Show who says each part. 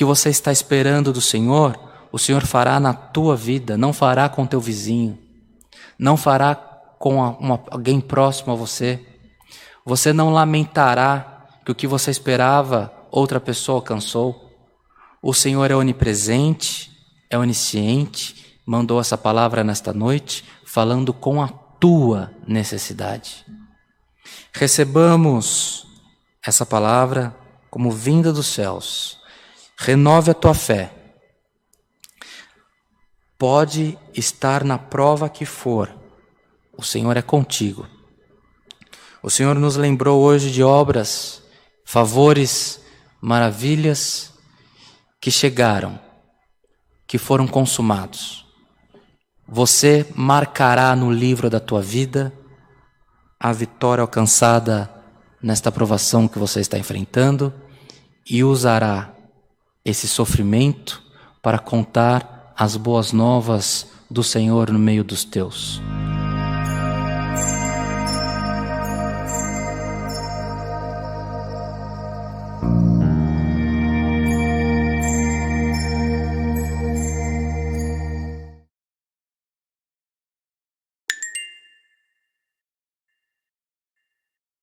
Speaker 1: que você está esperando do Senhor, o Senhor fará na tua vida, não fará com teu vizinho, não fará com alguém próximo a você. Você não lamentará que o que você esperava outra pessoa alcançou. O Senhor é onipresente, é onisciente, mandou essa palavra nesta noite, falando com a tua necessidade. Recebamos essa palavra como vinda dos céus. Renove a tua fé. Pode estar na prova que for, o Senhor é contigo. O Senhor nos lembrou hoje de obras, favores, maravilhas que chegaram, que foram consumados. Você marcará no livro da tua vida a vitória alcançada nesta provação que você está enfrentando e usará esse sofrimento para contar as boas novas do Senhor no meio dos teus.